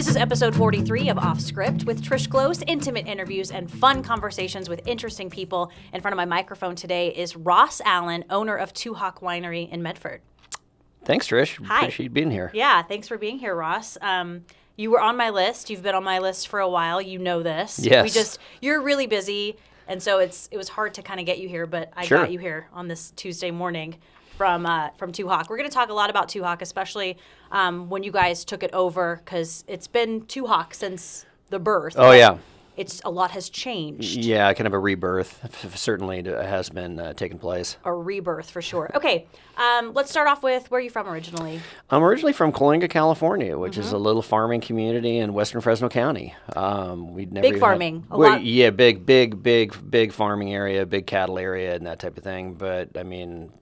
This is episode 43 of Off Script with Trish Glose, intimate interviews and fun conversations with interesting people. In front of my microphone today is Ross Allen, owner of Two Hawk Winery in Medford. Thanks, Trish. Hi. Appreciate you being here. Yeah, thanks for being here, Ross. You were on my list. You've been on my list for a while. You know this. Yes. You're really busy, and so it was hard to kind of get you here, but I got you here on this Tuesday morning from Two Hawk. We're going to talk a lot about Two Hawk, especially when you guys took it over, because it's been Two Hawk since the birth. Oh, yeah. A lot has changed. Yeah, kind of a rebirth certainly has been taking place. A rebirth for sure. Okay, let's start off with where are you from originally? I'm originally from Coalinga, California, which is a little farming community in western Fresno County. Big farming. Yeah, big farming area, big cattle area, and that type of thing. But I mean,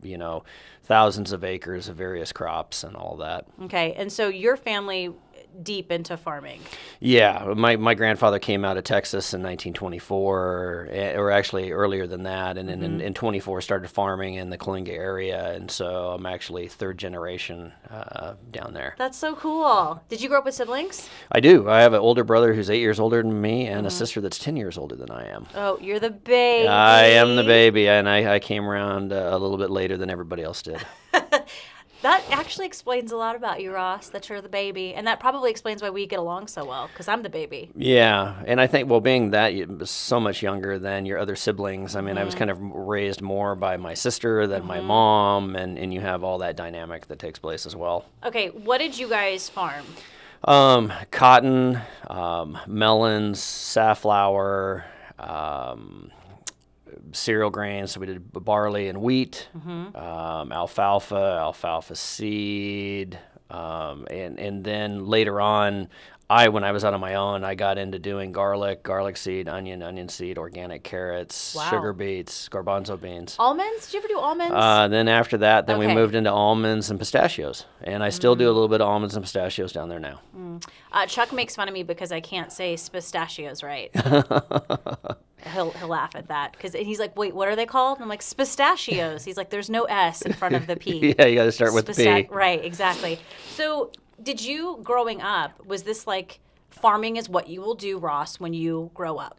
thousands of acres of various crops and all that. Okay, and so your family deep into farming. Yeah, my grandfather came out of Texas in 1924, or actually earlier than that, and then in 24 started farming in the Coalinga area, and so I'm actually third generation down there. That's so cool. Did you grow up with siblings? I do. I have an older brother who's 8 years older than me, and a sister that's 10 years older than I am. Oh, you're the baby. I am the baby, and I came around a little bit later than everybody else did. That actually explains a lot about you, Ross, that you're the baby. And that probably explains why we get along so well, because I'm the baby. Yeah, and I think, being that you're so much younger than your other siblings, I mean, I was kind of raised more by my sister than my mom, and you have all that dynamic that takes place as well. Okay, what did you guys farm? Cotton, melons, safflower, cereal grains, so we did barley and wheat, alfalfa seed, and then later on, when I was out on my own, I got into doing garlic seed, onion seed, organic carrots, sugar beets, garbanzo beans. Almonds? Did you ever do almonds? Then after that, we moved into almonds and pistachios, and I still do a little bit of almonds and pistachios down there now. Chuck makes fun of me because I can't say pistachios right. He'll laugh at that because he's like, "Wait, what are they called?" And I'm like, "Pistachios." He's like, "There's no S in front of the P." Yeah, you got to start with the P. Right, exactly. So, did you growing up? Was this like farming is what you will do, Ross, when you grow up?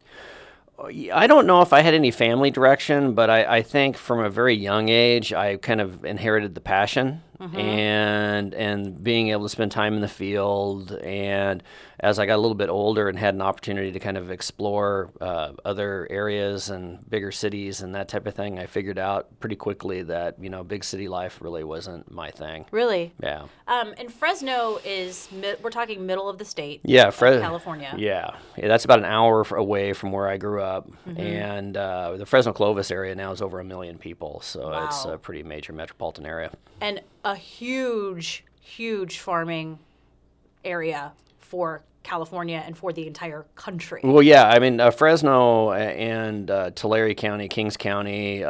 I don't know if I had any family direction, but I think from a very young age, I kind of inherited the passion and being able to spend time in the field. And as I got a little bit older and had an opportunity to kind of explore other areas and bigger cities and that type of thing, I figured out pretty quickly that, big city life really wasn't my thing. Really? Yeah. And Fresno is, we're talking middle of the state. Yeah, California. Yeah, that's about an hour away from where I grew up. And the Fresno Clovis area now is over 1 million people, so it's a pretty major metropolitan area. And a huge farming area for California and for the entire country. Well, yeah, I mean, Fresno and Tulare County, Kings County,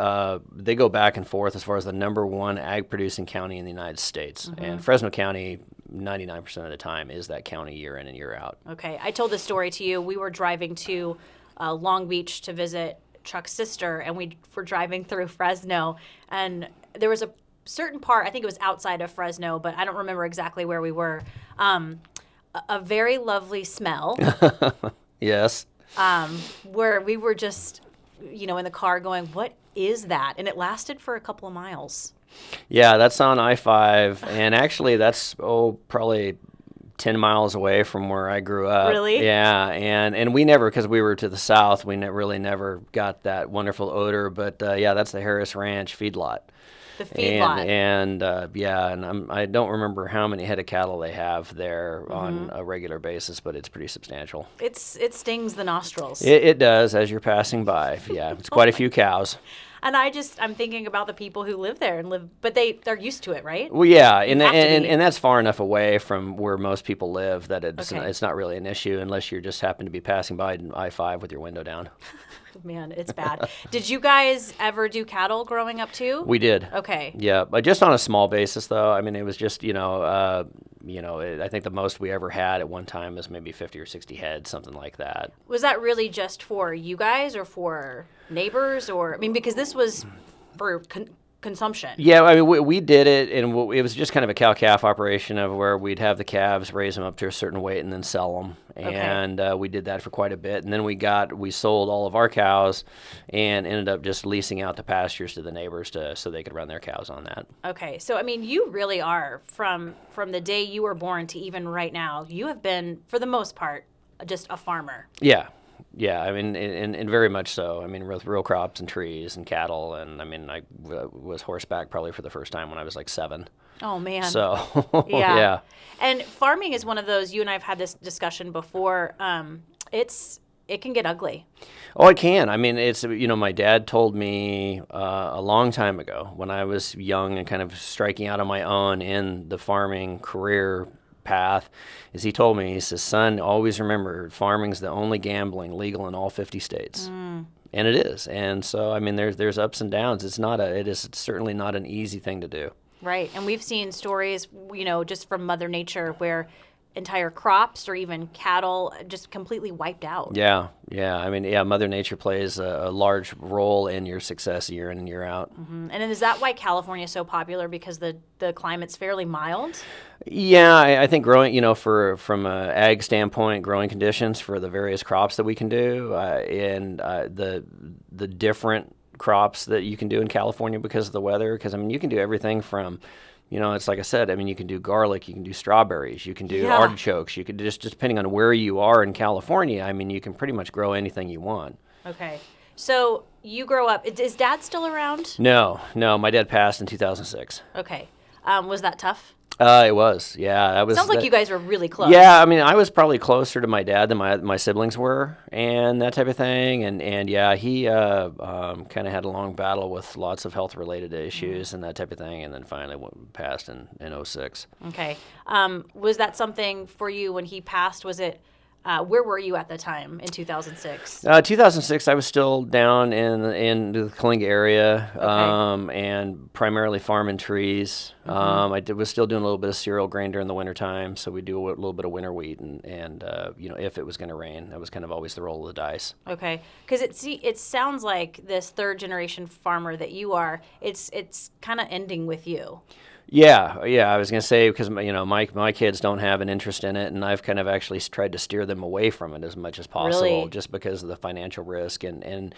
they go back and forth as far as the number one ag-producing county in the United States. And Fresno County, 99% of the time, is that county year in and year out. Okay, I told this story to you. We were driving to Long Beach to visit Chuck's sister, and we were driving through Fresno, and there was a certain part, I think it was outside of Fresno, but I don't remember exactly where we were, a very lovely smell. Yes. Where we were just, in the car going, what is that? And it lasted for a couple of miles. Yeah, that's on I-5, and actually that's, probably 10 miles away from where I grew up. Really? Yeah, and we never, because we were to the south, we really never got that wonderful odor, but that's the Harris Ranch feedlot. The feedlot. And I don't remember how many head of cattle they have there on a regular basis, but it's pretty substantial. It stings the nostrils. It does as you're passing by. Yeah, it's quite a few cows. And I'm thinking about the people who live there but they're used to it, right? Well, yeah, and that's far enough away from where most people live that it's not really an issue unless you just happen to be passing by I-5 with your window down. Man, it's bad. Did you guys ever do cattle growing up too? We did. Okay. Yeah, but just on a small basis though. I mean, it was just, I think the most we ever had at one time was maybe 50 or 60 head, something like that. Was that really just for you guys or for neighbors? Or, I mean, because this was for consumption. Yeah, I mean, we did it, and it was just kind of a cow-calf operation of where we'd have the calves, raise them up to a certain weight, and then sell them. And we did that for quite a bit. And then we sold all of our cows and ended up just leasing out the pastures to the neighbors so they could run their cows on that. Okay. So, I mean, you really are, from the day you were born to even right now, you have been, for the most part, just a farmer. Yeah. Yeah, I mean, and very much so. I mean, with real crops and trees and cattle, and I mean, I was horseback probably for the first time when I was like 7. Oh, man. So, yeah. yeah. And farming is one of those, you and I have had this discussion before, it can get ugly. Oh, it can. I mean, my dad told me a long time ago when I was young and kind of striking out on my own in the farming career path, is he told me, he says, son, always remember, farming's the only gambling legal in all 50 states. And it is. And so, I mean, there's ups and downs. It is certainly not an easy thing to do. Right. And we've seen stories, just from Mother Nature where entire crops or even cattle just completely wiped out. Yeah. I mean, Mother Nature plays a large role in your success year in and year out. Mm-hmm. And is that why California is so popular, because the climate's fairly mild? Yeah, I think growing, from an ag standpoint, growing conditions for the various crops that we can do, and the different crops that you can do in California because of the weather. Because, I mean, you can do everything from, it's like I said, I mean, you can do garlic, you can do strawberries, you can do artichokes, you could just depending on where you are in California, I mean, you can pretty much grow anything you want. Okay. So you grow up, is Dad still around? No, my dad passed in 2006. Okay. Was that tough? It was, yeah. That was. Sounds like you guys were really close. Yeah, I mean, I was probably closer to my dad than my siblings were, and that type of thing. And yeah, he kind of had a long battle with lots of health-related issues and that type of thing, and then finally passed in 2006. Okay. Was that something for you when he passed? Was it? Where were you at the time in 2006? 2006, I was still down in the Kalinga area, and primarily farming trees. I was still doing a little bit of cereal grain during the wintertime, so we do a little bit of winter wheat, and if it was going to rain, that was kind of always the roll of the dice. Okay, because it sounds like this third generation farmer that you are, it's kind of ending with you. Yeah, I was going to say, because my kids don't have an interest in it, and I've kind of actually tried to steer them away from it as much as possible, really? Just because of the financial risk and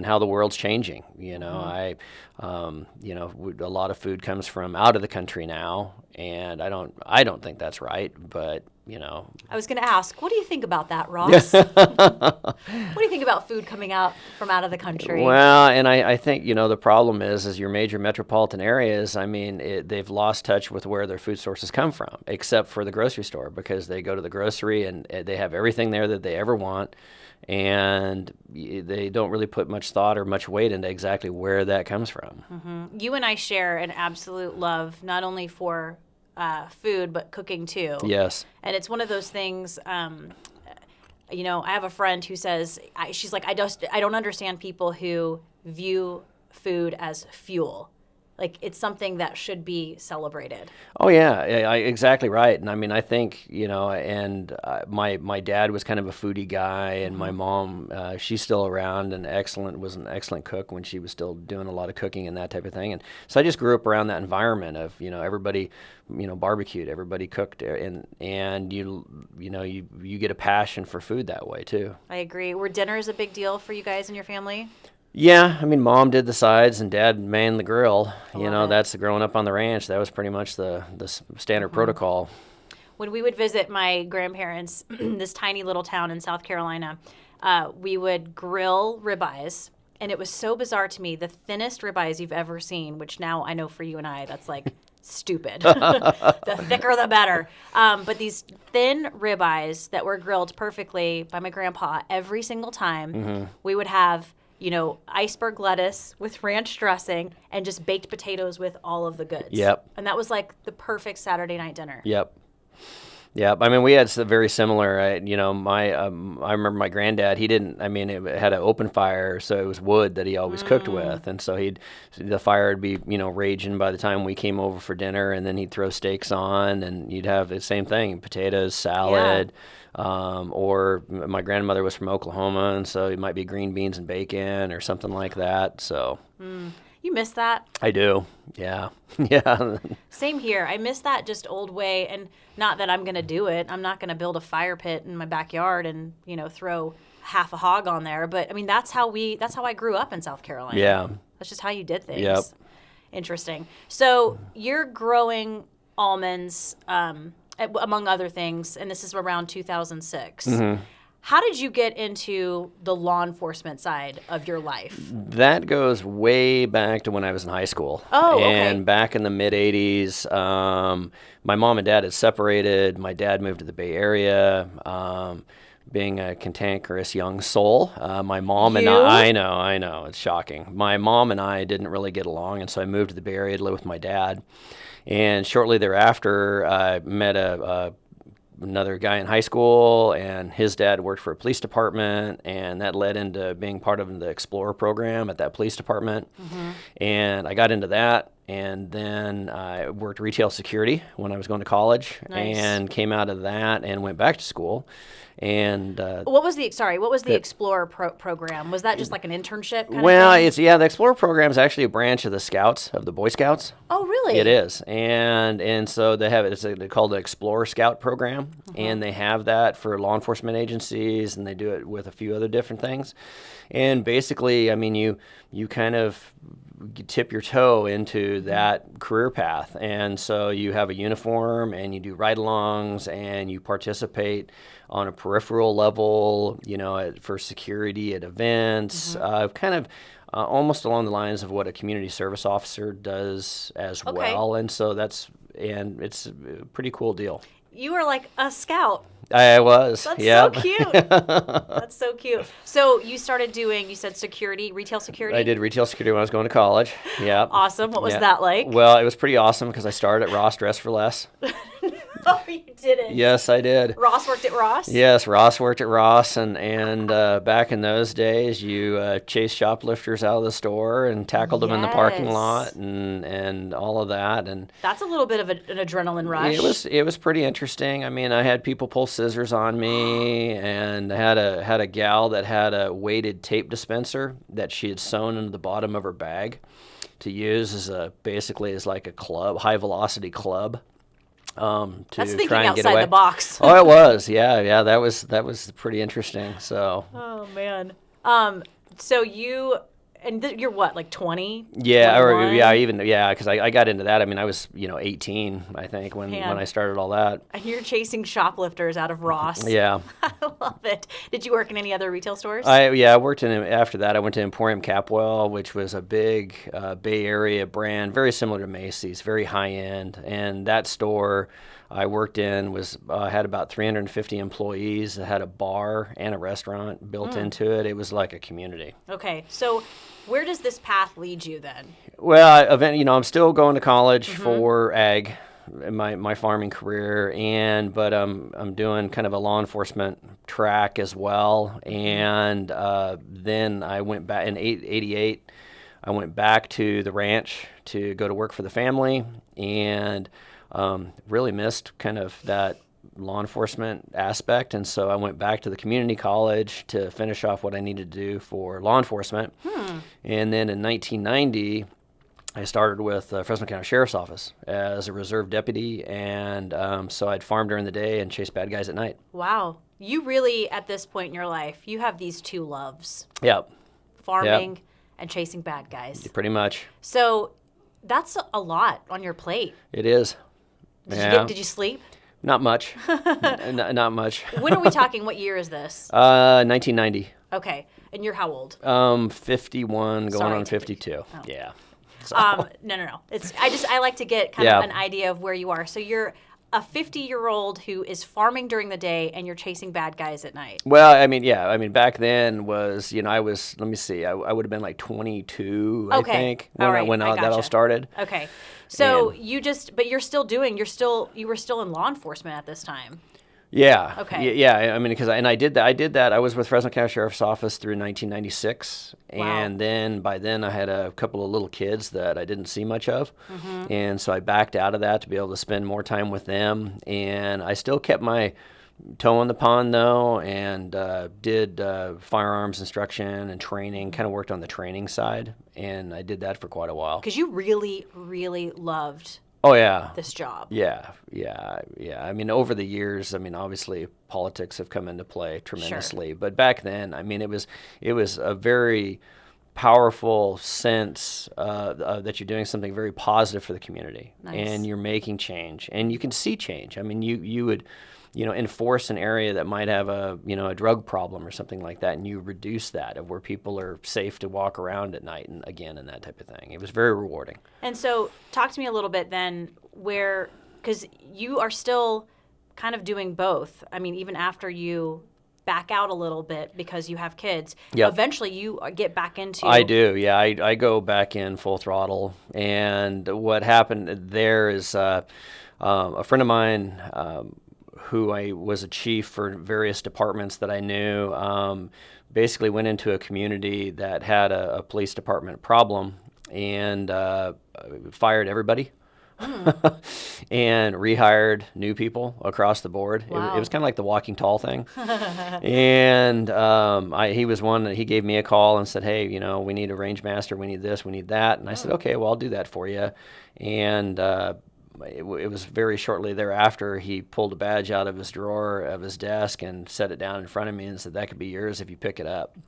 how the world's changing. A lot of food comes from out of the country now, and I don't think that's right, but I was going to ask, what do you think about that, Ross? What do you think about food coming out from out of the country? Well, and I think, the problem is your major metropolitan areas, I mean, they've lost touch with where their food sources come from, except for the grocery store, because they go to the grocery and they have everything there that they ever want, and they don't really put much thought or much weight into exactly where that comes from. Mm-hmm. You and I share an absolute love, not only for food, but cooking too. Yes. And it's one of those things, I have a friend who says, she's like, I don't understand people who view food as fuel. Like, it's something that should be celebrated. Oh, yeah, exactly right. And I mean, I think, my dad was kind of a foodie guy, and my mom, she's still around and was an excellent cook when she was still doing a lot of cooking and that type of thing. And so I just grew up around that environment of, everybody, barbecued, everybody cooked, and you get a passion for food that way too. I agree. Were dinners a big deal for you guys and your family? Yeah, I mean, Mom did the sides and Dad manned the grill. That's growing up on the ranch. That was pretty much the standard protocol. When we would visit my grandparents, this tiny little town in South Carolina, we would grill ribeyes. And it was so bizarre to me, the thinnest ribeyes you've ever seen, which now I know for you and I, that's like stupid. The thicker, the better. But these thin ribeyes that were grilled perfectly by my grandpa every single time, we would have iceberg lettuce with ranch dressing and just baked potatoes with all of the goods. Yep. And that was like the perfect Saturday night dinner. Yep. I mean, we had very similar. I remember my granddad. It had an open fire, so it was wood that he always cooked with, and so the fire would be raging by the time we came over for dinner, and then he'd throw steaks on, and you'd have the same thing: potatoes, salad. Yeah. Or my grandmother was from Oklahoma, and so it might be green beans and bacon or something like that. So. You You miss that? I do. Yeah. Yeah. Same here. I miss that just old way, and not that I'm going to do it. I'm not going to build a fire pit in my backyard and, throw half a hog on there. But I mean, that's how I grew up in South Carolina. Yeah. That's just how you did things. Yep. Interesting. So you're growing almonds, among other things, and this is around 2006. Mm-hmm. How did you get into the law enforcement side of your life? That goes way back to when I was in high school. Oh, okay. And back in the mid-'80s, my mom and dad had separated. My dad moved to the Bay Area. Being a cantankerous young soul, my mom and I know, it's shocking. My mom and I didn't really get along, and so I moved to the Bay Area to live with my dad. And shortly thereafter, I met another guy in high school, and his dad worked for a police department, and that led into being part of the Explorer program at that police department. Mm-hmm. And I got into that, and then I worked retail security when I was going to college. Nice. And came out of that and went back to school. And what was the Explorer program? Was that just like an internship kind of thing? The Explorer program is actually a branch of the Scouts, of the Boy Scouts. Oh, really? It is, and so they have it. They call it the Explorer Scout program, mm-hmm. and they have that for law enforcement agencies, and they do it with a few other different things. And basically, I mean, you kind of tip your toe into that career path, and so you have a uniform, and you do ride-alongs, and you participate on a peripheral level, for security at events, mm-hmm. Almost along the lines of what a community service officer does as well, and so it's a pretty cool deal. You were like a scout. I was. That's so cute. That's so cute. So you started doing, you said security, retail security? I did retail security when I was going to college. Yeah. Awesome. What was that like? Well, it was pretty awesome because I started at Ross Dress for Less. No, you didn't. Yes, I did. Ross worked at Ross? Yes, Ross worked at Ross, and back in those days, you chased shoplifters out of the store and tackled them in the parking lot and all of that. And that's a little bit of an adrenaline rush. It was pretty interesting. I mean, I had people pull scissors on me, and had a gal that had a weighted tape dispenser that she had sewn into the bottom of her bag to use as basically like a club, high velocity club. That's thinking outside the box. Oh, it was. Yeah. That was pretty interesting. So. Oh man. So you're what, like 20? Yeah, 21? Because I got into that. I mean, I was 18, I think, when I started all that. And you're chasing shoplifters out of Ross. Yeah. I love it. Did you work in any other retail stores? I worked after that. I went to Emporium Capwell, which was a big Bay Area brand, very similar to Macy's, very high end. And that store I worked in had about 350 employees. It had a bar and a restaurant built into it. It was like a community. Okay, so where does this path lead you then? Well, I'm still going to college for ag, my farming career, but I'm doing kind of a law enforcement track as well. And then I went back in '88. I went back to the ranch to go to work for the family, and really missed kind of that law enforcement aspect, and so I went back to the community college to finish off what I needed to do for law enforcement. And then in 1990, I started with Fresno County Sheriff's Office as a reserve deputy, and so I'd farm during the day and chase bad guys at night. Wow. You really, at this point in your life, you have these two loves. Yep. Farming and chasing bad guys. Pretty much. So that's a lot on your plate. It is. Did you sleep? Not much. Not much. When are we talking? What year is this? 1990. Okay. And you're how old? 51, going on 52. Oh. Yeah. So. No. I like to get kind of an idea of where you are. So you're a 50-year-old who is farming during the day, and you're chasing bad guys at night. Well, I mean, back then was, I was, let me see, I would have been like 22, I think, when that all started. Okay. So but you were still in law enforcement at this time. Yeah. Okay. Yeah. I mean, I did that. I was with Fresno County Sheriff's Office through 1996. Wow. And then by then I had a couple of little kids that I didn't see much of. And so I backed out of that to be able to spend more time with them. And I still kept my toe in the pond though, and did firearms instruction and training. Kind of worked on the training side, and I did that for quite a while. Because you really, really loved Oh yeah. this job. Yeah. I mean, over the years, I mean, obviously politics have come into play tremendously, but back then, I mean, it was a very powerful sense that you're doing something very positive for the community, and you're making change, and you can see change. I mean, you would, enforce an area that might have a drug problem or something like that, and you reduce that of where people are safe to walk around at night and that type of thing. It was very rewarding. And so talk to me a little bit then because you are still kind of doing both. I mean, even after you back out a little bit because you have kids, eventually you get back into... I do, yeah. I go back in full throttle. And what happened there is a friend of mine who I was a chief for various departments that I knew, basically went into a community that had a police department problem and fired everybody and rehired new people across the board. Wow. It was kind of like the walking tall thing. And he was one that he gave me a call and said, hey, we need a range master, we need this, we need that. And I said, okay, well, I'll do that for you. And it was very shortly thereafter he pulled a badge out of his drawer of his desk and set it down in front of me and said, that could be yours if you pick it up.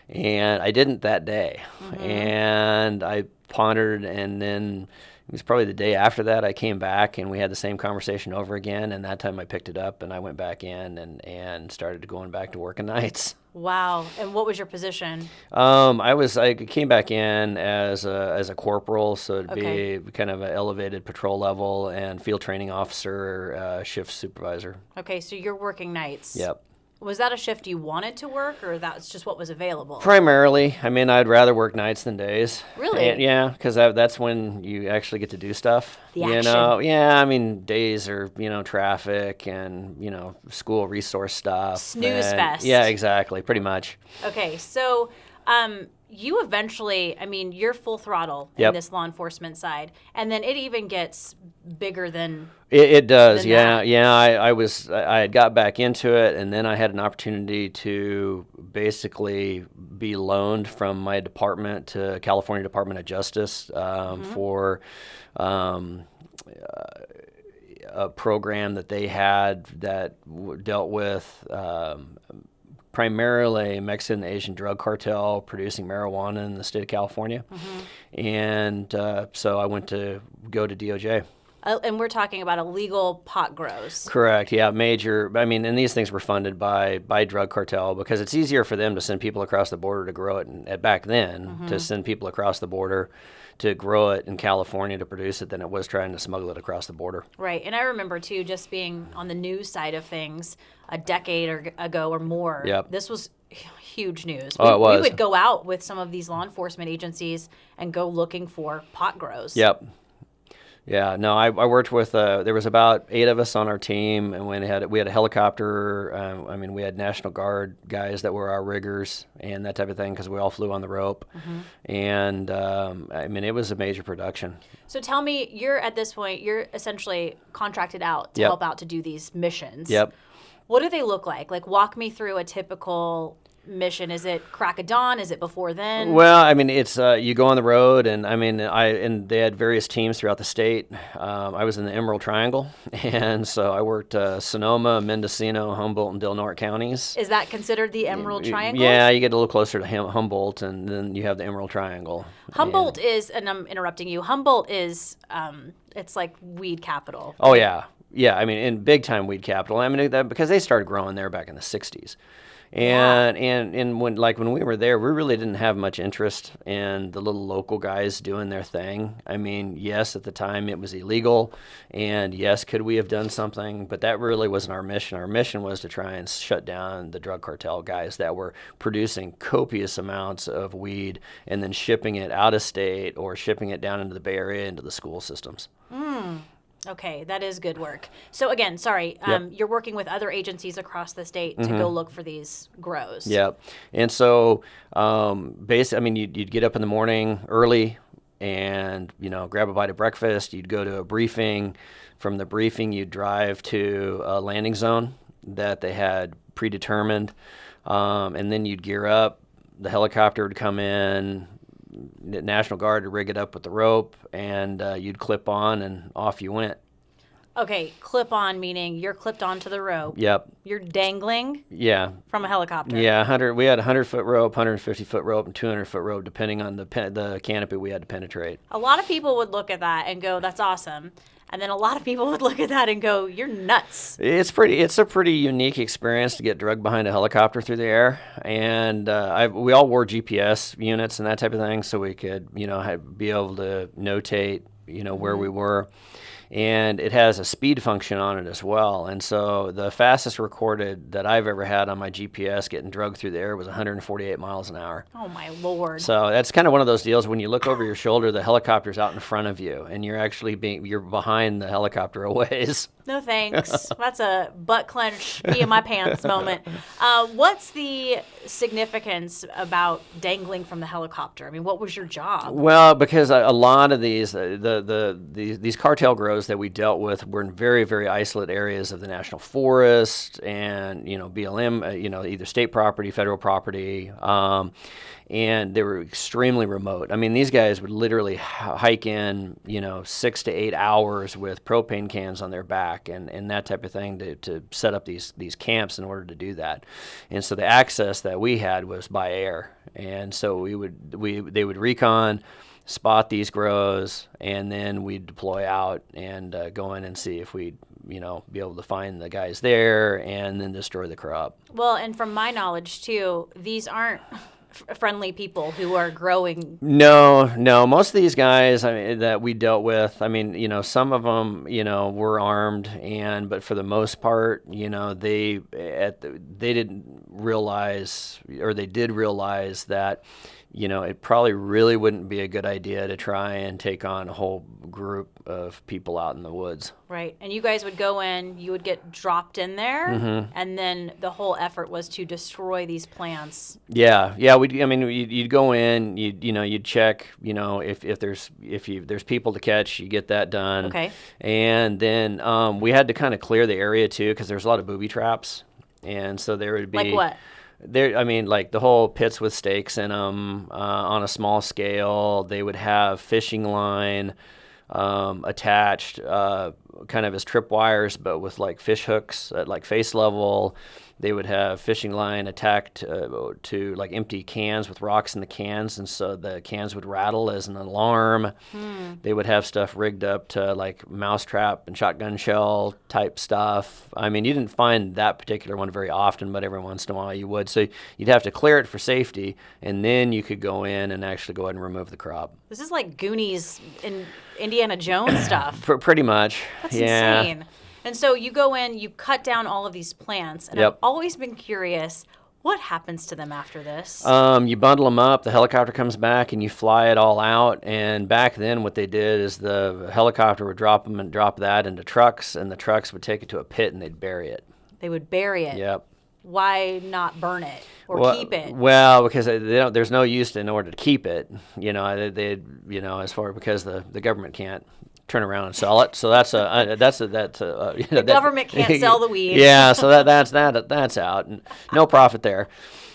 And I didn't that day. And I pondered, and then it was probably the day after that I came back and we had the same conversation over again, and that time I picked it up and I went back in and started going back to working nights. Wow. And what was your position? I came back in as a corporal, so it'd be kind of an elevated patrol level, and field training officer, shift supervisor. Okay, so you're working nights. Yep. Was that a shift you wanted to work, or that's just what was available? Primarily. I mean, I'd rather work nights than days. Really? And, yeah, because that's when you actually get to do stuff. The action. Yeah, I mean, days are, traffic and, school resource stuff. Snooze fest. Yeah, exactly. Pretty much. Okay, so you eventually, I mean, you're full throttle in this law enforcement side, and then it even gets bigger than... It does, yeah. Yeah, I had got back into it, and then I had an opportunity to basically be loaned from my department to California Department of Justice for a program that they had that dealt with primarily Mexican and Asian drug cartel producing marijuana in the state of California. And so I went to go to DOJ. And we're talking about illegal pot grows. Correct. Yeah, major. I mean, and these things were funded by drug cartel because it's easier for them to send people across the border to grow it. And back then, to send people across the border to grow it in California to produce it than it was trying to smuggle it across the border. Right. And I remember, too, just being on the news side of things a decade ago or more. Yep. This was huge news. It was. We would go out with some of these law enforcement agencies and go looking for pot grows. Yep. Yeah, no, I worked with, there was about 8 of us on our team, and we had a helicopter. We had National Guard guys that were our riggers and that type of thing because we all flew on the rope. And, it was a major production. So tell me, at this point, you're essentially contracted out to help out to do these missions. Yep. What do they look like? Like, walk me through a typical mission. Is it crack of dawn? Is it before then? Well, it's you go on the road, and and they had various teams throughout the state. I was in the Emerald Triangle, and so I worked Sonoma, Mendocino, Humboldt, and Del Norte counties. Is that considered the Emerald Triangle? Yeah, you get a little closer to Humboldt, and then you have the Emerald Triangle. Humboldt is, and I'm interrupting you. Humboldt is, it's like weed capital. Oh yeah, in big time weed capital. Because they started growing there back in the '60s. And when we were there, we really didn't have much interest in the little local guys doing their thing. Yes, at the time it was illegal, and yes, could we have done something? But that really wasn't our mission. Our mission was to try and shut down the drug cartel guys that were producing copious amounts of weed and then shipping it out of state or shipping it down into the Bay Area into the school systems. Okay, that is good work. So again, sorry, you're working with other agencies across the state to go look for these grows. Yep. And so basically, you'd get up in the morning early and, grab a bite of breakfast. You'd go to a briefing. From the briefing, you'd drive to a landing zone that they had predetermined, and then you'd gear up. The helicopter would come in, the National Guard would rig it up with the rope, and you'd clip on, and off you went. Okay, clip on meaning you're clipped onto the rope. Yep. You're dangling Yeah. from a helicopter. Yeah, we had a 100-foot rope, 150-foot rope, and 200-foot rope, depending on the canopy we had to penetrate. A lot of people would look at that and go, "That's awesome," and then a lot of people would look at that and go, "You're nuts." It's a pretty unique experience to get drugged behind a helicopter through the air, and we all wore GPS units and that type of thing, so we could be able to notate where we were. And it has a speed function on it as well. And so the fastest recorded that I've ever had on my GPS getting drugged through the air was 148 miles an hour. Oh, my Lord. So that's kind of one of those deals when you look over your shoulder, the helicopter's out in front of you, and you're behind the helicopter a ways. No thanks. That's a butt clench, pee in my pants moment. What's the significance about dangling from the helicopter? I mean, what was your job? Well, because a lot of these these cartel grows that we dealt with were in very, very isolated areas of the national forest and BLM, either state property, federal property. And they were extremely remote. I mean, these guys would literally hike in, 6 to 8 hours with propane cans on their back and that type of thing to set up these camps in order to do that. And so the access that we had was by air. And so they would recon, spot these grows, and then we'd deploy out and go in and see if we'd be able to find the guys there and then destroy the crop. Well, and from my knowledge, too, these aren't friendly people who are growing. No. Most of these guys that we dealt with, some of them, were armed, but for the most part, they didn't realize, or they did realize that, it probably really wouldn't be a good idea to try and take on a whole group of people out in the woods. Right. And you guys would go in, you would get dropped in there, and then the whole effort was to destroy these plants. Yeah. You'd go in, you'd check, if there's people to catch, you get that done. Okay. And then we had to kind of clear the area too, because there's a lot of booby traps, and so there would be like what? Like the whole pits with stakes in them on a small scale. They would have fishing line attached kind of as tripwires, but with like fish hooks at like face level. They would have fishing line attacked to like empty cans with rocks in the cans, and so the cans would rattle as an alarm. They would have stuff rigged up to like mousetrap and shotgun shell type stuff. You didn't find that particular one very often, but every once in a while you would. So you'd have to clear it for safety, and then you could go in and actually go ahead and remove the crop. This is like Goonies and Indiana Jones stuff. Pretty much. That's insane. And so you go in, you cut down all of these plants, and I've always been curious, what happens to them after this? You bundle them up, the helicopter comes back, and you fly it all out. And back then what they did is the helicopter would drop them and drop that into trucks, and the trucks would take it to a pit and they'd bury it. They would bury it? Yep. Why not burn it or keep it? Well, because there's no use in order to keep it. Because the government can't turn around and sell it. So the government can't sell the weed. Yeah, so that's out. And no profit there.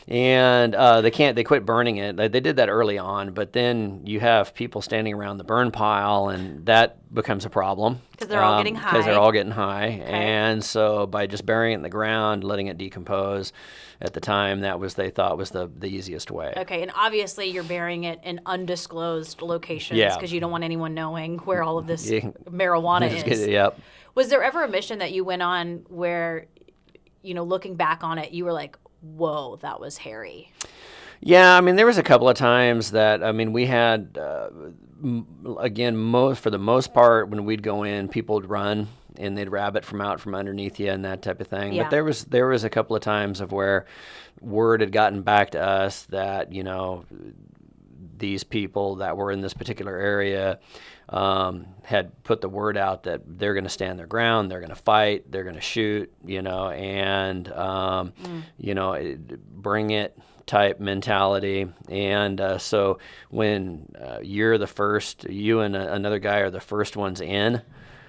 And they quit burning it. They did that early on, but then you have people standing around the burn pile, and that becomes a problem. Because they're all getting high. Because they're all getting high. Okay. And so by just burying it in the ground, letting it decompose, at the time, they thought was the easiest way. Okay, and obviously you're burying it in undisclosed locations because you don't want anyone knowing where all of this marijuana is. Yep. Was there ever a mission that you went on where, looking back on it, you were like, whoa, that was hairy? Yeah, there was a couple of times that, we had, again, for the most part, when we'd go in, people would run and they'd rabbit from out from underneath you and that type of thing. Yeah. But there was a couple of times of where word had gotten back to us that, these people that were in this particular area had put the word out that they're going to stand their ground, they're going to fight, they're going to shoot, and bring it type mentality. And so when you and another guy are the first ones in,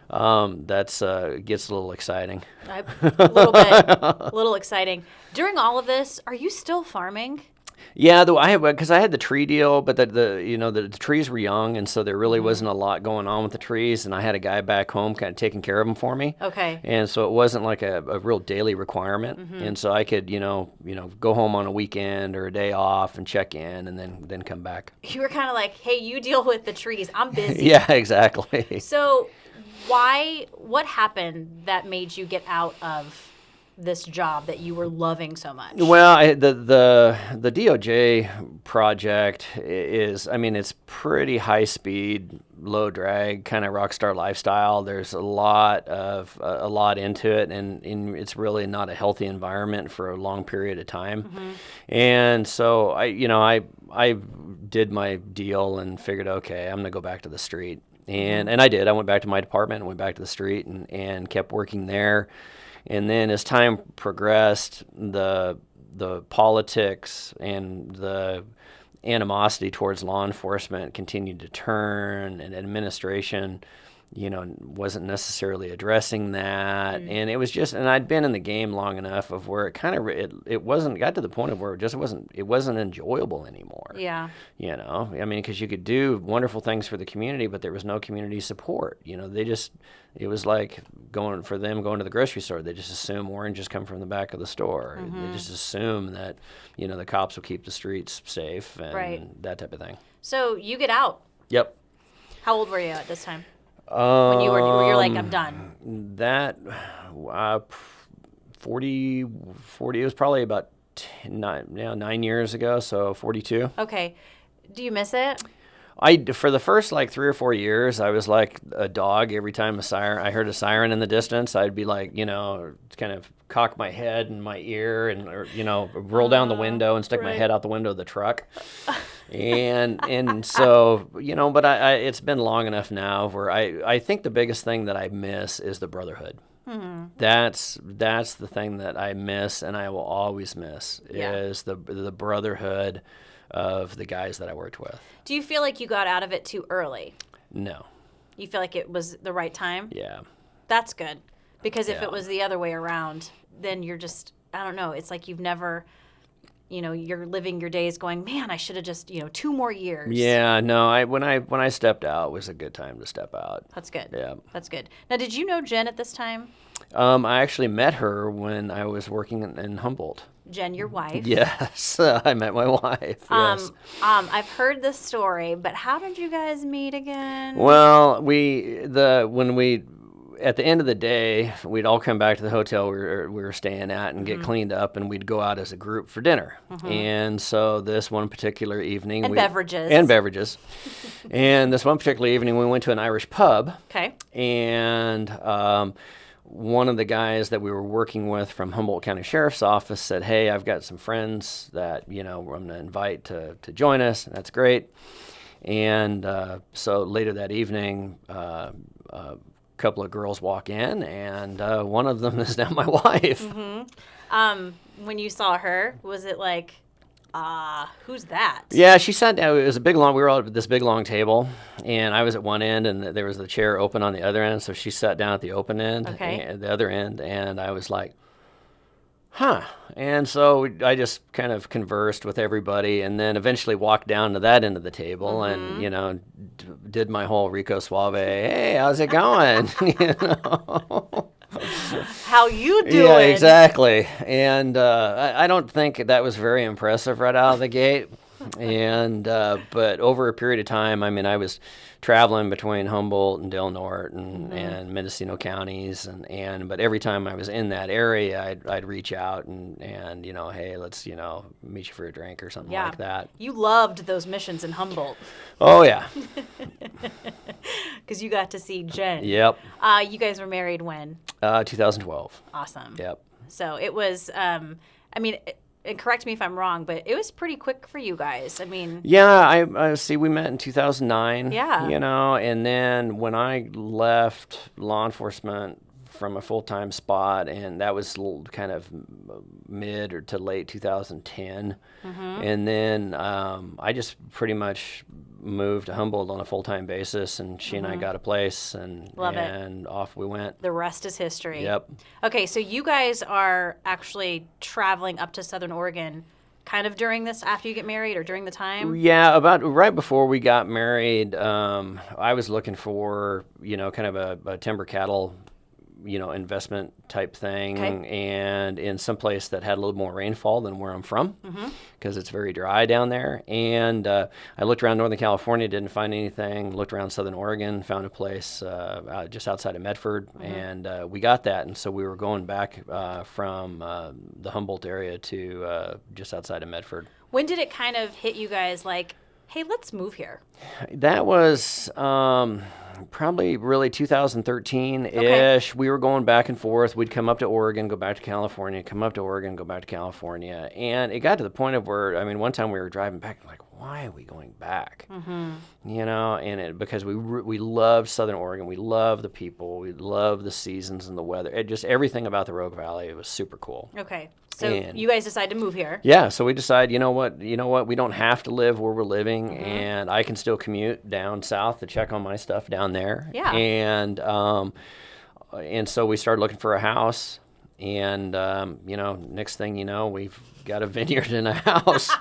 That's gets a little exciting. A little bit, a little exciting. During all of this, are you still farming? Yeah, though because I had the tree deal, but the trees were young, and so there really wasn't a lot going on with the trees, and I had a guy back home kind of taking care of them for me. Okay. And so it wasn't like a real daily requirement, and so I could go home on a weekend or a day off and check in, and then come back. You were kind of like, hey, you deal with the trees. I'm busy. Yeah, exactly. So what happened that made you get out of this job that you were loving so much? Well, the DOJ project is, I mean, it's pretty high speed, low drag kind of rock star lifestyle. There's a lot into it, and it's really not a healthy environment for a long period of time. And so I did my deal and figured, okay, I'm gonna go back to the street, and I did. I went back to my department and went back to the street and kept working there. And then as time progressed, the politics and the animosity towards law enforcement continued to turn, and administration, wasn't necessarily addressing that. And it was just, and I'd been in the game long enough of where it kind of, it wasn't, got to the point of where it wasn't enjoyable anymore. Yeah. I mean, because you could do wonderful things for the community, but there was no community support. It was like going to the grocery store. They just assume oranges come from the back of the store. They just assume that, the cops will keep the streets safe and that type of thing. So you get out. Yep. How old were you at this time? When you're like, I'm done. That 40, it was probably about 9 years ago, so 42. Okay. Do you miss it? For the first like 3 or 4 years, I was like a dog. Every time I heard a siren in the distance, I'd be like, kind of cock my head in my ear or roll down the window and stick my head out the window of the truck. And so, but it's been long enough now where I think the biggest thing that I miss is the brotherhood. That's the thing that I miss, and I will always miss is the brotherhood of the guys that I worked with. Do you feel like you got out of it too early? No. You feel like it was the right time? Yeah. That's good. Because if it was the other way around, then you're just, I don't know, it's like you've never, you're living your days going, man, I should have just, 2 more years. Yeah, no, when I stepped out, it was a good time to step out. That's good. Yeah. That's good. Now, did you know Jen at this time? I actually met her when I was working in Humboldt. Jen, your wife? Yes, I met my wife. Yes. I've heard this story, but how did you guys meet again? Well, at the end of the day, we'd all come back to the hotel we were staying at and get cleaned up, and we'd go out as a group for dinner. And so this one particular evening... beverages. And beverages. And this one particular evening, we went to an Irish pub. Okay. And one of the guys that we were working with from Humboldt County Sheriff's Office said, hey, I've got some friends that, I'm going to invite to join us, and that's great. And so later that evening... couple of girls walk in, and one of them is now my wife. When you saw her, was it like, who's that? Yeah, she sat down. It was we were all at this big long table, and I was at one end, and there was the chair open on the other end, so she sat down at the open end, at the other end, and I was like, huh. And so I just kind of conversed with everybody, and then eventually walked down to that end of the table and, did my whole Rico Suave, hey, how's it going? How you doing? Yeah, exactly. And I don't think that was very impressive right out of the gate. And but over a period of time, I mean, I was traveling between Humboldt and Del Norte and Mendocino counties, but every time I was in that area, I'd reach out and hey, let's meet you for a drink or something like that. You loved those missions in Humboldt. Oh yeah. Because you got to see Jen. Yep. You guys were married when? 2012. Awesome. Yep. So it was. And correct me if I'm wrong, but it was pretty quick for you guys. I mean... Yeah, I see, we met in 2009. Yeah. And then when I left law enforcement from a full-time spot, and that was kind of mid or to late 2010. And then I just pretty much moved to Humboldt on a full-time basis, and she and I got a place, and Love it. and off we went. The rest is history. Yep. Okay, so you guys are actually traveling up to Southern Oregon kind of during this, after you get married or during the time? Yeah, about right before we got married, I was looking for, kind of a timber cattle, investment type thing, Okay. and in some place that had a little more rainfall than where I'm from, because it's very dry down there. And I looked around Northern California, didn't find anything. Looked around Southern Oregon, found a place just outside of Medford, and we got that. And so we were going back from the Humboldt area to just outside of Medford. When did it kind of hit you guys like, hey, let's move here? That was probably really 2013-ish. Okay. We were going back and forth. We'd come up to Oregon, go back to California, come up to Oregon, go back to California. And it got to the point of where, one time we were driving back, like, why are we going back? And because we loved Southern Oregon. We love the people. We love the seasons and the weather. Just everything about the Rogue Valley, it was super cool. Okay. So And- you guys decided to move here. Yeah, so we decided, you know what, we don't have to live where we're living, and I can still commute down south to check on my stuff down there. Yeah. And so we started looking for a house, and next thing you know, we've got a vineyard and a house.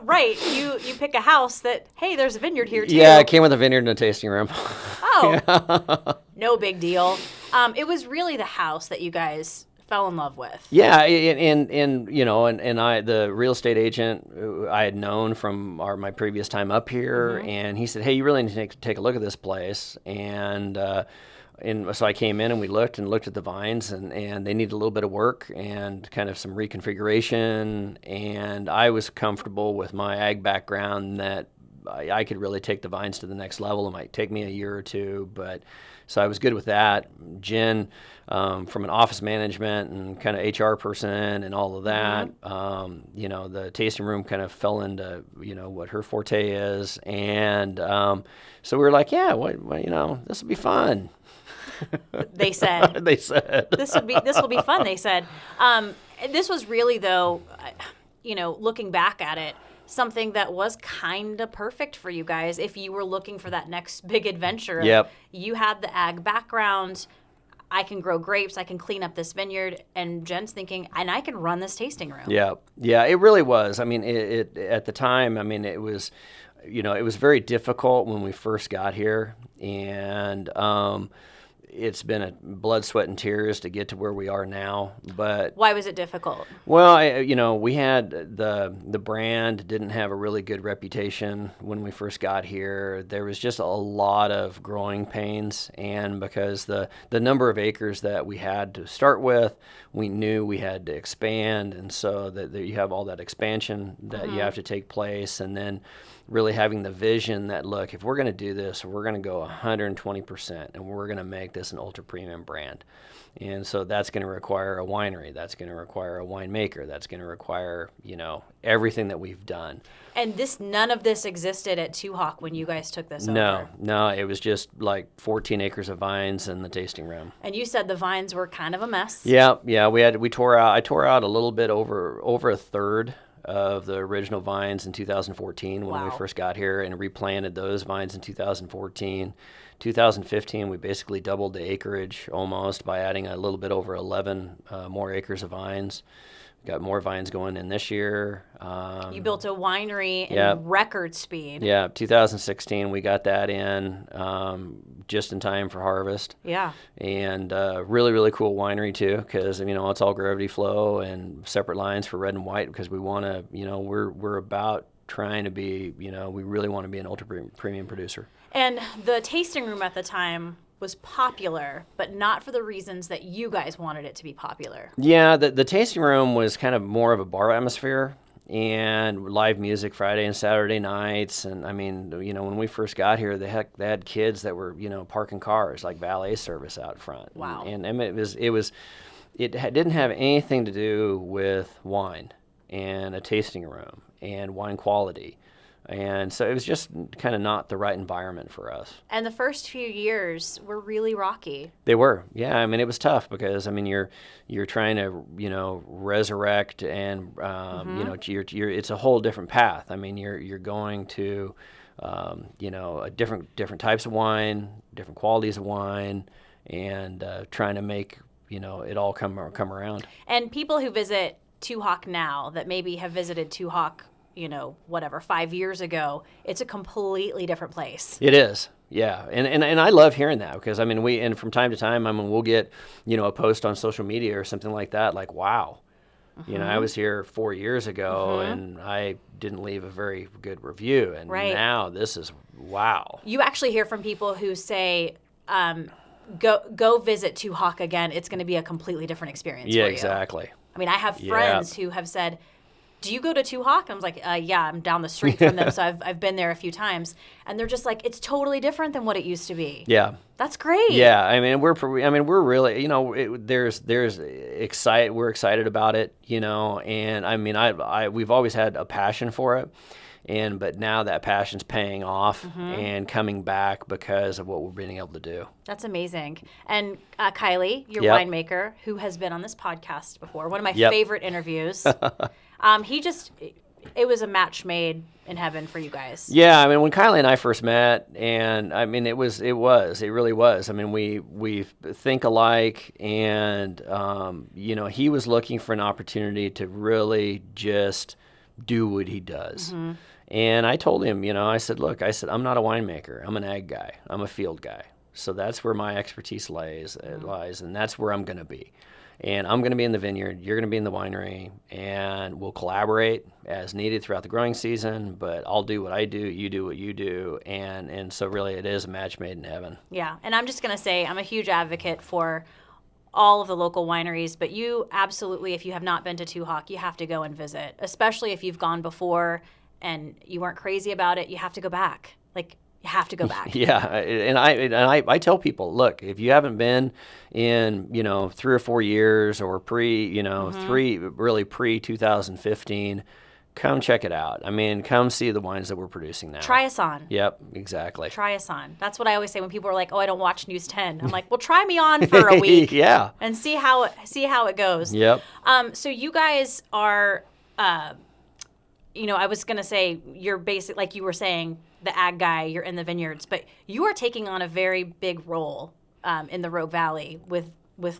Right. You pick a house that, hey, there's a vineyard here too. Yeah, it came with a vineyard and a tasting room. Oh, no big deal. It was really the house that you guys fell in love with. Yeah, and I, the real estate agent I had known from my previous time up here, and he said, hey, you really need to take a look at this place. And so I came in and we looked at the vines, and they needed a little bit of work and kind of some reconfiguration. And I was comfortable with my ag background that I could really take the vines to the next level. It might take me a year or two, but so I was good with that. Jen, from an office management and kind of HR person and all of that, the tasting room kind of fell into, what her forte is. And so we were like, yeah, this will be fun. They said. They said. This will be fun, they said. This was really, though, looking back at it, something that was kind of perfect for you guys if you were looking for that next big adventure. Yep. You had the ag background. I can grow grapes. I can clean up this vineyard. And Jen's thinking, and I can run this tasting room. Yeah, it really was. It at the time, it was, it was very difficult when we first got here, and it's been a blood, sweat, and tears to get to where we are now. But why was it difficult? well, we had the brand didn't have a really good reputation when we first got here. There was just a lot of growing pains, and because the number of acres that we had to start with, we knew we had to expand, and so that you have all that expansion that you have to take place, and then really having the vision that, look, if we're going to do this, we're going to go 120%, and we're going to make this an ultra premium brand. And so that's going to require a winery. That's going to require a winemaker. That's going to require, everything that we've done. And none of this existed at Two Hawk when you guys took this over. No, it was just like 14 acres of vines in the tasting room. And you said the vines were kind of a mess. Yeah, I tore out a little bit over a third of the original vines in 2014 when we first got here, and replanted those vines in 2014. 2015, we basically doubled the acreage almost by adding a little bit over 11 more acres of vines. Got more vines going in this year. You built a winery in record speed. Yeah, 2016, we got that in just in time for harvest. Yeah. And really, really cool winery too, because it's all gravity flow and separate lines for red and white, because we want to, we're about trying to be, we really want to be an ultra premium producer. And the tasting room at the time was popular, but not for the reasons that you guys wanted it to be popular. Yeah, the tasting room was kind of more of a bar atmosphere, and live music Friday and Saturday nights. And when we first got here, they had kids that were, parking cars, like valet service out front. Wow. And it didn't have anything to do with wine and a tasting room and wine quality. And so it was just kind of not the right environment for us. And the first few years were really rocky. They were, yeah. I mean, it was tough because I mean, you're trying to resurrect, and it's a whole different path. I mean, you're going to a different types of wine, different qualities of wine, and trying to make it all come around. And people who visit Two Hawk now that maybe have visited Two Hawk 5 years ago, it's a completely different place. It is, yeah, and I love hearing that because I mean from time to time we'll get a post on social media or something like that, like wow, I was here 4 years ago and I didn't leave a very good review, and now this is wow. You actually hear from people who say, go visit Two Hawk again. It's going to be a completely different experience for you. Exactly. I mean, I have friends who have said, do you go to Two Hawk? And I was like, yeah, I'm down the street from them, so I've been there a few times. And they're just like, it's totally different than what it used to be. Yeah. That's great. Yeah, I mean, we're really, we're excited about it, and I mean, we've always had a passion for it. But now that passion's paying off and coming back because of what we're being able to do. That's amazing. And Kylie, your winemaker, who has been on this podcast before, one of my favorite interviews. It was a match made in heaven for you guys. Yeah, I mean, when Kylie and I first met, and I mean, it really was. I mean, we think alike, and he was looking for an opportunity to really just do what he does. And I told him, I said, look, I'm not a winemaker. I'm an ag guy. I'm a field guy. So that's where my expertise lies, and that's where I'm going to be. And I'm going to be in the vineyard. You're going to be in the winery, and we'll collaborate as needed throughout the growing season. But I'll do what I do. You do what you do, and so really, it is a match made in heaven. Yeah, and I'm just going to say I'm a huge advocate for all of the local wineries, but you absolutely, if you have not been to Two Hawk, you have to go and visit, especially if you've gone before and you weren't crazy about it. You have to go back. Like, you have to go back. Yeah, and I tell people, look, if you haven't been in 3 or 4 years or pre 2015, come check it out. I mean, come see the wines that we're producing now. Try us on. Yep, exactly. Try us on. That's what I always say when people are like, "Oh, I don't watch News 10." I'm like, "Well, try me on for a week, and see how it goes." Yep. So you guys are, I was gonna say you're basic, like you were saying, the ag guy. You're in the vineyards, but you are taking on a very big role in the Rogue Valley with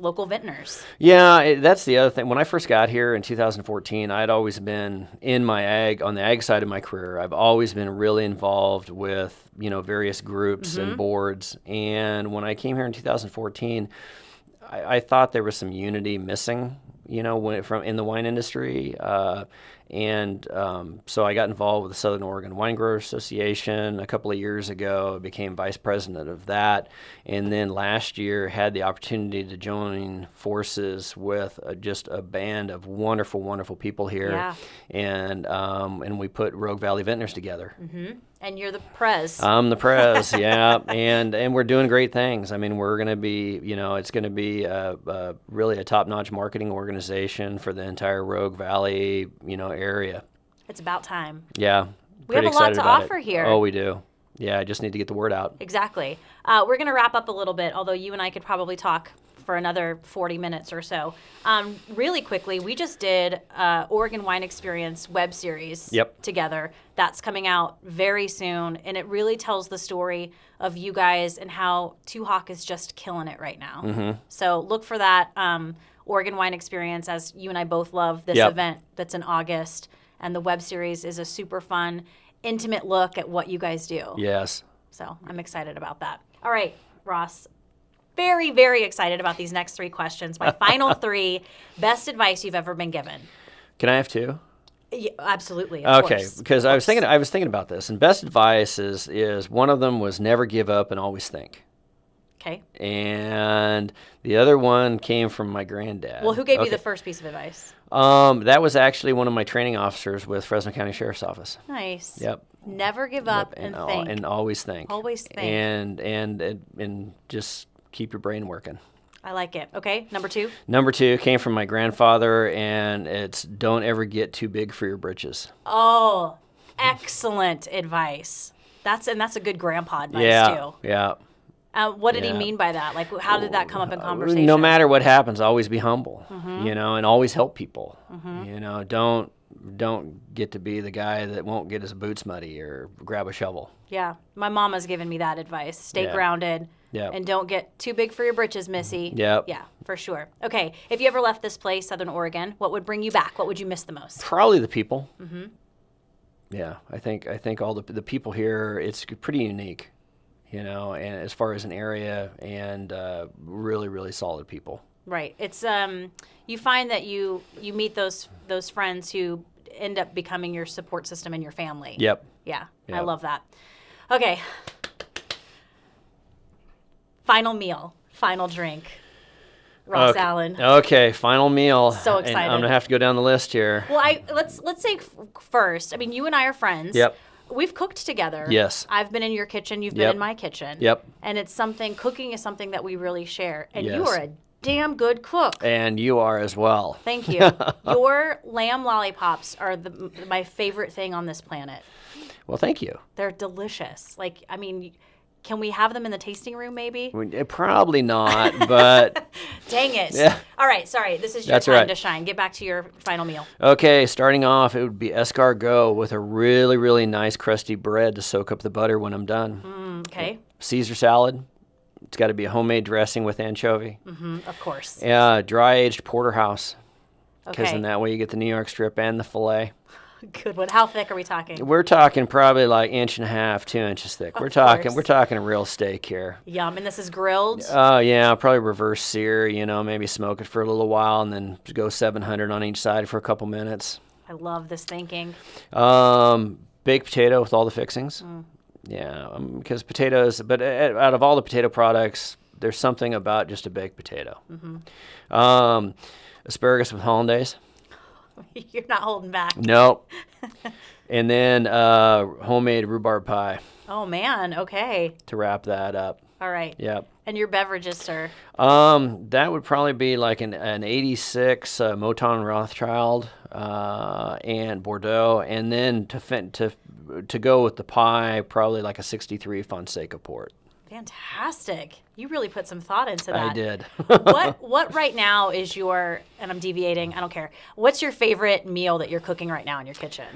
local vintners. Yeah, that's the other thing. When I first got here in 2014, I'd always been on the ag side of my career. I've always been really involved with, various groups and boards. And when I came here in 2014, I thought there was some unity missing, in the wine industry. So I got involved with the Southern Oregon Wine Growers Association a couple of years ago. I became vice president of that, and then last year had the opportunity to join forces with just a band of wonderful, wonderful people here. Yeah. And we put Rogue Valley Vintners together. And you're the prez. I'm the prez, yeah, and we're doing great things. I mean, we're going to be, it's going to be really a top-notch marketing organization for the entire Rogue Valley, area. It's about time. Yeah, we have a lot to offer here. Oh, we do. Yeah, I just need to get the word out. Exactly. We're going to wrap up a little bit, although you and I could probably talk for another 40 minutes or so. Really quickly, we just did Oregon Wine Experience web series together. That's coming out very soon, and it really tells the story of you guys and how Two Hawk is just killing it right now. So look for that Oregon Wine Experience, as you and I both love this event that's in August, and the web series is a super fun, intimate look at what you guys do. Yes. So I'm excited about that. All right, Ross. Very, very excited about these next 3 questions. My final 3, best advice you've ever been given. Can I have 2? Yeah, absolutely. Okay, because I was thinking about this, and best advice is one of them was never give up and always think. Okay. And the other one came from my granddad. Well, who gave you the first piece of advice? That was actually one of my training officers with Fresno County Sheriff's Office. Nice. Yep. Never give up and think. And always think. Always think. And just keep your brain working. I like it. Okay, number 2? Number 2 came from my grandfather, and it's don't ever get too big for your britches. Oh, excellent advice. That's a good grandpa advice too. Yeah. What did he mean by that? Like, how did that come up in conversation? No matter what happens, always be humble, and always help people. Don't get to be the guy that won't get his boots muddy or grab a shovel. Yeah. My mama's given me that advice. Stay grounded. Yep. And don't get too big for your britches, Missy. Yep. Yeah, for sure. Okay. If you ever left this place, Southern Oregon, what would bring you back? What would you miss the most? Probably the people. Yeah, I think all the people here, it's pretty unique, and as far as an area, and really, really solid people. Right. It's you find that you meet those friends who end up becoming your support system in your family. Yep. Yeah. I love that. Okay. Final meal, final drink. Ross Allen. Okay, final meal. So excited. And I'm gonna have to go down the list here. Well, let's say first. I mean, you and I are friends. Yep. We've cooked together. Yes. I've been in your kitchen. You've been in my kitchen. Yep. And cooking is something that we really share. And Yes. you are a damn good cook. And you are as well. Thank you. Your lamb lollipops are my favorite thing on this planet. Well, thank you. They're delicious. Like, I mean, can we have them in the tasting room maybe? Probably not, but... Dang it. Yeah. All right, sorry. This is your That's time right. to shine. Get back to your final meal. Okay, starting off, it would be escargot with a really, really nice crusty bread to soak up the butter when I'm done. Okay. Caesar salad. It's got to be a homemade dressing with anchovy. Of course. Yeah, dry-aged porterhouse. Because Okay. then that way you get the New York strip and the filet. Good one. How thick are we talking? We're talking probably like 1.5 inches, 2 inches thick. We're talking a real steak here. Yum. And this is grilled? Oh, yeah, probably reverse sear, maybe smoke it for a little while and then go 700 on each side for a couple minutes. I love this thinking. Baked potato with all the fixings. Yeah, because potatoes, but out of all the potato products, there's something about just a baked potato. Asparagus with hollandaise. You're not holding back. Nope. And then homemade rhubarb pie Oh, man. Okay. to wrap that up. All right. Yep. And your beverages, sir? That would probably be like an 86 Moton Rothschild and Bordeaux, and then to go with the pie, probably like a 63 Fonseca port. Fantastic. You really put some thought into that. I did. What right now is your, and I'm deviating, I don't care. What's your favorite meal that you're cooking right now in your kitchen?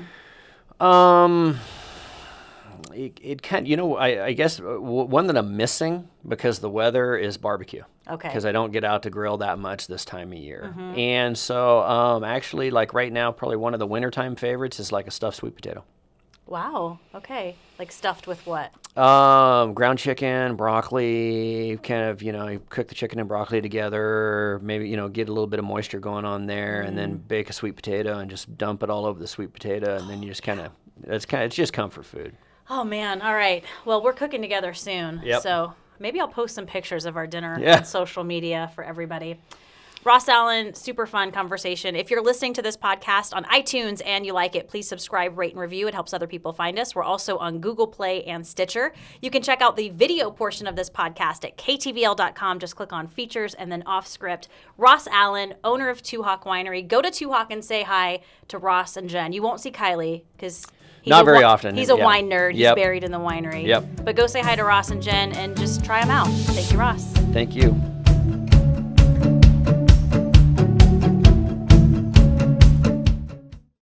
It kind I guess one that I'm missing because the weather is barbecue. Okay. Because I don't get out to grill that much this time of year. And so actually, like right now, probably one of the wintertime favorites is like a stuffed sweet potato. Wow. Okay. Like stuffed with what? Ground chicken, broccoli, kind of, you cook the chicken and broccoli together, maybe, get a little bit of moisture going on there, and then bake a sweet potato and just dump it all over the sweet potato, and then you just it's just comfort food. Oh, man. All right. Well, we're cooking together soon. Yep. So maybe I'll post some pictures of our dinner Yeah. on social media for everybody. Ross Allen, super fun conversation. If you're listening to this podcast on iTunes and you like it, please subscribe, rate, and review. It helps other people find us. We're also on Google Play and Stitcher. You can check out the video portion of this podcast at ktvl.com. Just click on features and then off script. Ross Allen, owner of Two Hawk Winery. Go to Two Hawk and say hi to Ross and Jen. You won't see Kylie because Not very often. He's a Yeah. wine nerd. Yep. He's buried in the winery. Yep. But go say hi to Ross and Jen and just try them out. Thank you, Ross. Thank you.